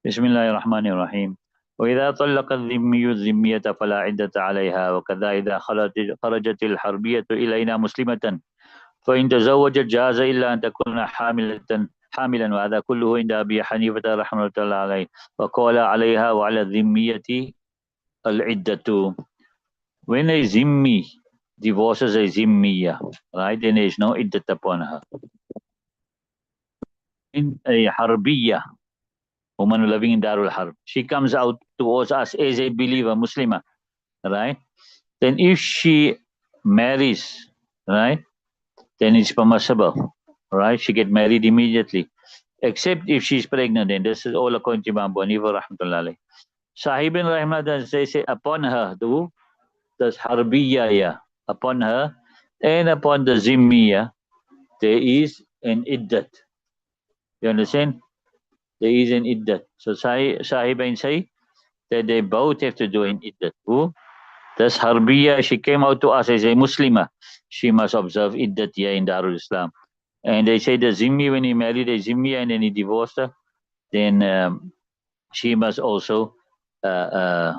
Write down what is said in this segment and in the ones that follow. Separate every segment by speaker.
Speaker 1: بسم الله الرحمن الرحيم. وإذا طلق الذمي الذمية فلا عدة عليها، وكذا إذا خرجت الحربية إلينا مسلمة فإن تزوجت جاز إلا أن تكون حاملا، وهذا كله عند أبي حنيفة رحمه الله عليه، وقال عليها وعلى الذمية العدة. When a zimmi divorces a zimmiya, right, then there is no iddat upon her. In a harbiya, woman living in Darul Harb, she comes out towards us as a believer, Muslimah, right? Then if she marries, right, then it's permissible, right? She get married immediately, except if she's pregnant. And this is all according to Imam Abu Hanifa rahmatullah alayh. Sahibin rahmatullah say upon her, the harbiya, upon her and upon the zimmiya, there is an iddat. You understand? There is an iddat. So Sahibain say that they both have to do an iddat. Who? Thus Harbiya, she came out to us as a Muslimah. She must observe iddat here in Darul Islam. And they say the Zimmi, when he married a Zimmi and then he divorced her, then she must also, Sahibain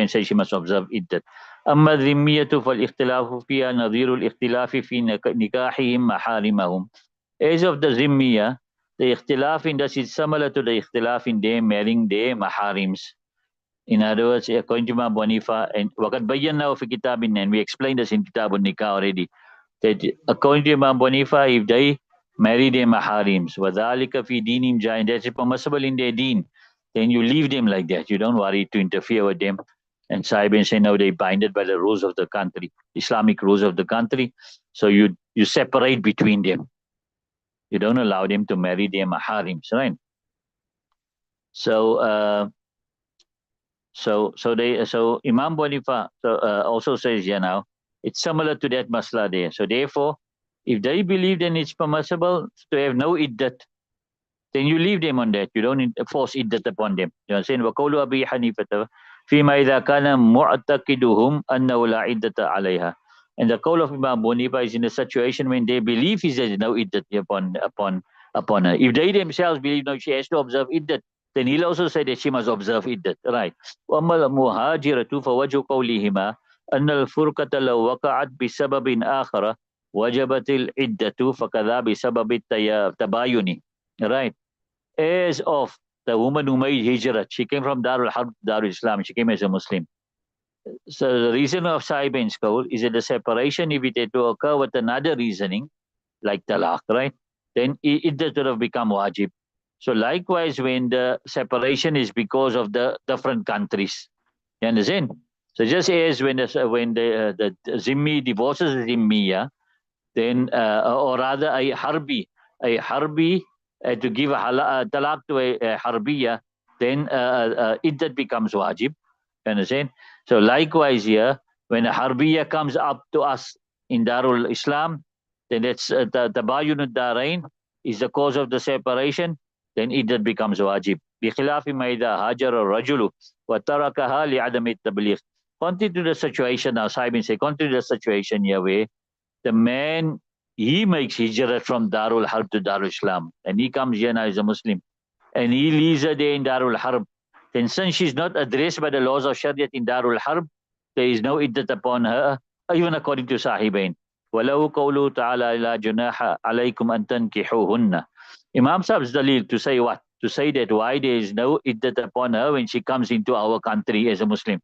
Speaker 1: say she must observe iddat. أما الذمية فالاختلاف فيها نظير الاختلاف في نكاحهم محارمهم. As of the Zimmiya, the ikhtilaf in this is similar to the ikhtilaf in them marrying their maharims. In other words, according to Imam Abu Hanifa, and وَقَدْ بَيَّنَّهُ فِي كِتَابٍ, and we explained this in Kitab al-Nikah already, that according to Imam Abu Hanifa, if they marry their maharims, وَذَلِكَ فِي دِينِهِمْ جَائِزٌ, that's permissible in their deen, then you leave them like that. You don't worry to interfere with them. And Sahibin say, no, they binded by the rules of the country, Islamic rules of the country. So you separate between them. You don't allow them to marry their maharims, right? So Imam Abu Hanifa also says here now, it's similar to that masla there. So therefore, if they believe then it's permissible to have no iddat, then you leave them on that. You don't force iddat upon them. You understand? وَقَوْلُ أَبِي حَنِيفَةَ فِيمَا إِذَا كَانَ مُعْتَقِدُهُمْ أَنَّهُ لَا عِدَّةَ عَلَيْهَا. And the call of Imam Abu Hanifa is in a situation when they believe is there is no iddat upon her. If they themselves believe no, she has to observe iddat, then he'll also say that she must observe iddat, right? وَأَمَّا الْمُهَاجِرَةُ فَوَجْهُ قَوْلِهِمَا أَنَّ الْفُرْقَةَ لَوْ وَقَعَتْ بِسَبَبٍ آخَرَ وَجَبَتِ الْعِدَّةُ فَكَذَا بِسَبَبِ التَّبَايُنِ. Right? As of the woman who made hijrah, she came from Darul Harb, Darul Islam, she came as a Muslim. So the reason of Sahibin's qawl is that the separation, if it had to occur with another reasoning, like talaq, right? Then it does sort of become wajib. So likewise, when the separation is because of the different countries, you understand? So just as when the Zimmi divorces the Zimmiya, then or rather a Harbi to give a talaq to a Harbiya, then iddat becomes wajib. You understand? So likewise here, when a Harbiya comes up to us in Darul Islam, then that's the Tabayun al-Darain is the cause of the separation, then iddat becomes wajib. بِخِلَافِ مَا إِذَا هَاجَرَ الرَّجُلُ وَتَرَكَهَا لِعَدَمِ التَّبْلِيغِ. Continue to the situation now, Sahibin say, continue to the situation here where the man, he makes hijrah from Darul Harb to Darul Islam, and he comes here now as a Muslim, and he leaves her there in Darul Harb. Then since she's not addressed by the laws of Shariat in Darul Harb, there is no iddat upon her, even according to Sahibain. وَلَوْ قَوْلُهُ تَعَالَى لَا جُنَاحَ عَلَيْكُمْ أَن تَنْكِحُوهُنَّ. Imam Sahib's dalil to say what? To say that why there is no iddat upon her when she comes into our country as a Muslim.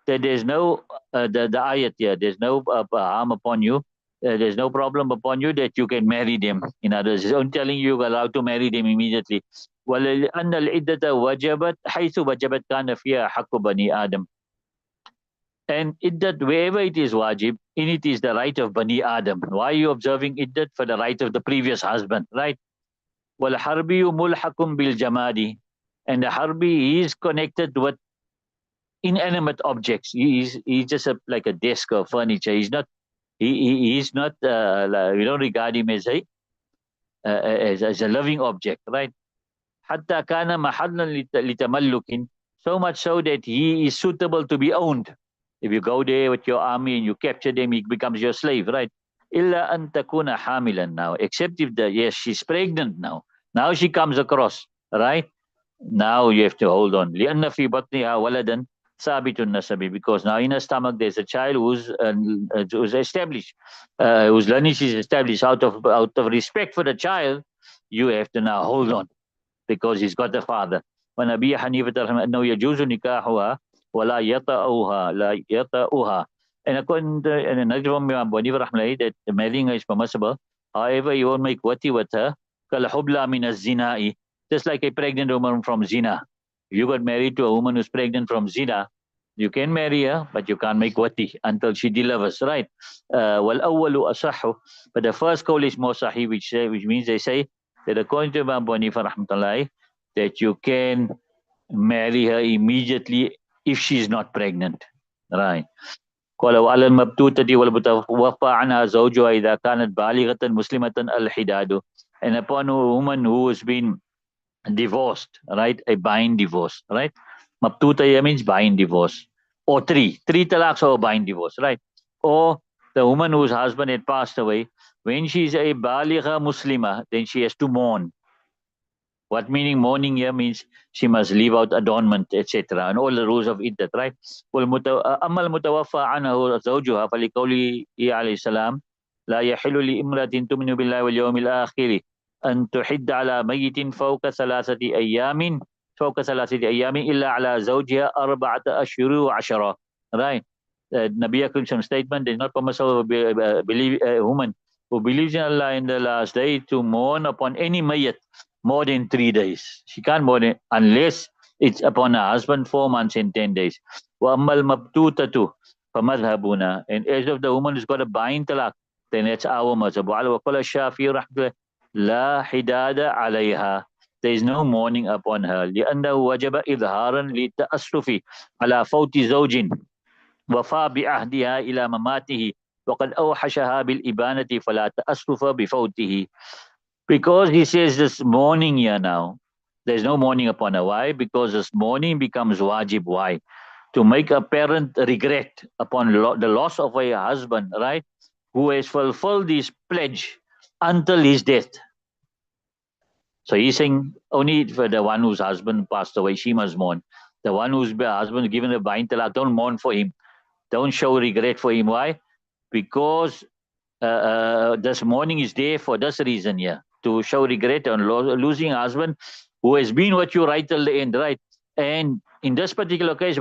Speaker 1: That there's no, the ayat here, there's no harm upon you, there's no problem upon you that you can marry them. In other words, it's only telling you you're allowed to marry them immediately. وَلَأَنَّ الْعِدَّةَ وَجَبَتْ حَيْثُ وَجَبَتْ كَانَ فِيهَا حَقُّ بَنِي آدَمْ. And iddat, wherever it is wajib, in it is the right of Bani Adam. Why are you observing iddat? For the right of the previous husband, right? وَالْحَرْبِيُّ مُلْحَقٌ بِالْجَمَادِ. And the Harbi is connected with inanimate objects. He's just like a desk or furniture. He's not. He's not. We don't regard him as a living object, right? حتى كان محلا لتملك. So much so that he is suitable to be owned. If you go there with your army and you capture them, he becomes your slave, right? إلا أن تكون حاملا now. Except if she's pregnant now. Now she comes across. right? Now you have to hold on. لأن في بطنها ولدا ثابت النسب, because now in her stomach there's a child who's established, whose lineage is established. Out of respect for the child, you have to now hold on because he's got a father. ونبي حنيفة رحمه أنه يجوز نكاحها ولا يطأها لا يطأها. And according to another from Abu Hanifa rahmatullahi, that marrying her is permissible. However, you won't make wati with her. كالحبلى من الزنا, just like a pregnant woman from zina. If you got married to a woman who's pregnant from zina, you can marry her, but you can't make wati until she delivers, right? والأول أصح, but the first call is more sahih, which means they say that according to Abu Hanifa rahmatullahi, that you can marry her immediately if she's not pregnant, right? قال وعلى المبتوتة والمتوفى عنها زوجها إذا كانت بالغة مسلمة الحداد. And upon a woman who has been divorced, right? A bind divorce, right? Mabtuta means bind divorce. Or three talaqs or bind divorce, right? Or the woman whose husband had passed away, when she's a baligha Muslima, then she has to mourn. What meaning mourning here means she must leave out adornment, etc. and all the rules of iddat, right? أما المتوفى عنه زوجها فلقوله عليه السلام لا يحل لامرأة تؤمن بالله واليوم الآخر أن تحد على ميت فوق ثلاثة أيام إلا على زوجها 4 أشهر وعشرة. Right. Nabi Akram statement is not permissible believe a woman who believes in Allah in the last day to mourn upon any mayyat more than 3 days. She can't mourn it unless it's upon her husband 4 months and 10 days. وَأَمَّا الْمَبْتُوتَةُ فَمَذْهَبُنَا. And as of the woman who's got a bind talaq, then that's our mazhab. وَقَالَ الشَّافِعِي رحمة الله لا حداد عليها. There is no mourning upon her. لأنه وجب إظهارا للتأسف على فوت زوج وفى بعهدها إلى مماته وقد أوحشها بالإبانة فلا تأسف بفوته. Because he says this mourning here now, there's no mourning upon her. Why? Because this mourning becomes wajib. Why? To make a parent regret upon the loss of a husband, right? Who has fulfilled his pledge until his death. So he's saying only for the one whose husband passed away, she must mourn. The one whose husband given a bind talaq, don't mourn for him. Don't show regret for him. Why? Because this mourning is there for this reason here, to show regret on losing a husband who has been what you right till the end, right? And in this particular case,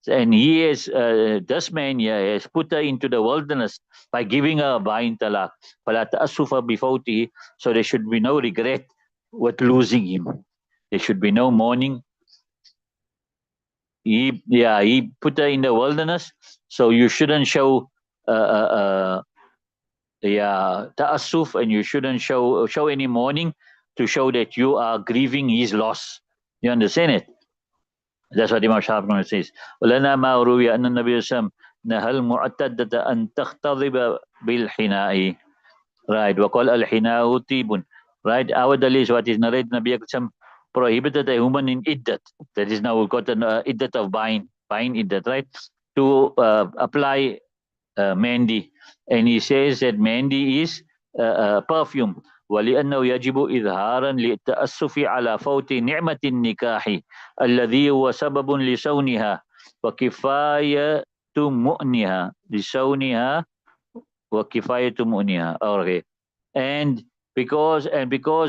Speaker 1: and he has, this man here has put her into the wilderness by giving her a bain talaq. So there should be no regret with losing him. There should be no mourning. He put her in the wilderness, so you shouldn't show ta'assuf, and you shouldn't show any mourning to show that you are grieving his loss. You understand it? That's what Imam Shafi'i says. ولنا ما روي أن النبي صلى الله عليه وسلم نهى المعتدة أن تختضب بالحناء. Right. وقال الحناء طيب. Right. Our dalil is what is narrated. Nabi Akram prohibited a woman in iddat. That is now we've got an iddat of buying iddat, right? To apply mehndi. And he says that mehndi is perfume. ولأنه يجب إظهارا للتأسف على فوت نعمة النكاح الذي هو سبب لصونها وكفاية مؤنها Okay. And because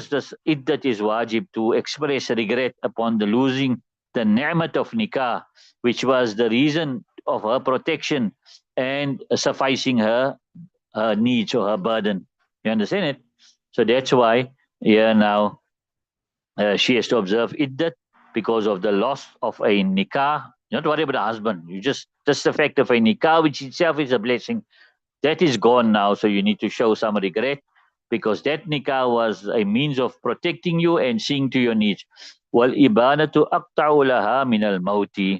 Speaker 1: this iddat is wajib, to express regret upon the losing the ni'mat of nikah, which was the reason of her protection and sufficing her needs or her burden. You understand it? So that's why now she has to observe iddat because of the loss of a nikah. Not worry about the husband. You just the fact of a nikah, which itself is a blessing, that is gone now. So you need to show some regret because that nikah was a means of protecting you and seeing to your needs. Wal ibanatu aqta'u laha min al mauti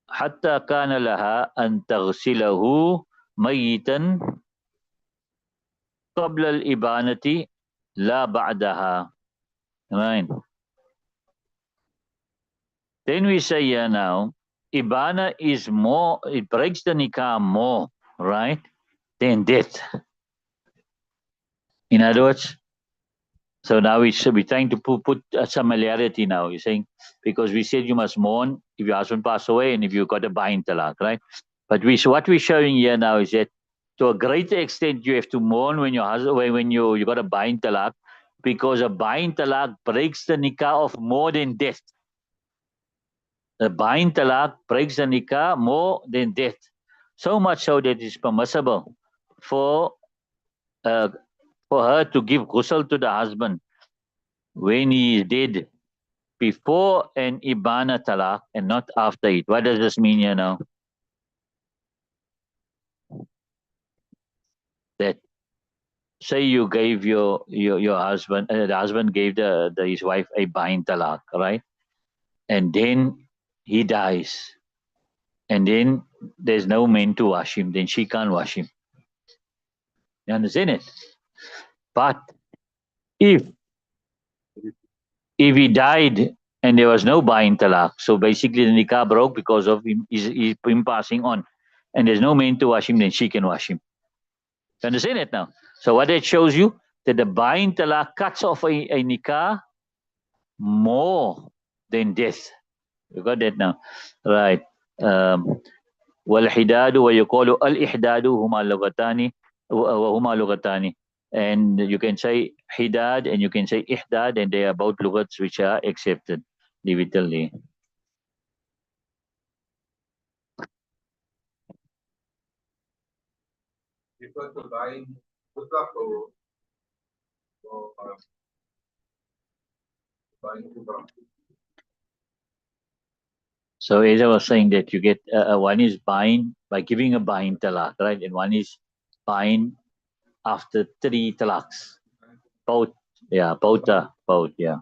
Speaker 1: hatta kana laha an taghsilahu mayitan qabla al ibanati la ba'daha. Right. Then we say here now, ibana is more, it breaks the nikah more, right, than death. In other words, So now we're trying to put a similarity now. You're saying, because we said you must mourn if your husband passed away and if you got a bain talaq, right? But what we're showing here now is that to a greater extent you have to mourn when your husband when you got a bain talaq, because a bain talaq breaks the nikah of more than death. The bain talaq breaks the nikah more than death. So much so that it's permissible for uh, for her to give ghusl to the husband when he is dead, before an ibana talaq and not after it. What does this mean here now? That say you gave your husband, the husband gave his wife a bain talaq, right? And then he dies, and then there's no man to wash him. Then she can't wash him. You understand it? But if if he died and there was no bain talaq, so basically the nikah broke because of him passing on, and there's no man to wash him, then she can wash him. You understand it now? So what it shows you, that the bain talaq cuts off a nikah more than death. You got that now? Right. والحداد ويقول الإحداد هما لغتان وهما لغتان. And you can say hidad and you can say ihdad, and they are both lugats which are accepted. Leave it till there. So as I was saying, that you get one is buying by giving a buying talaq, right? And one is buying after 3 talaqs. Both, yeah, both, yeah.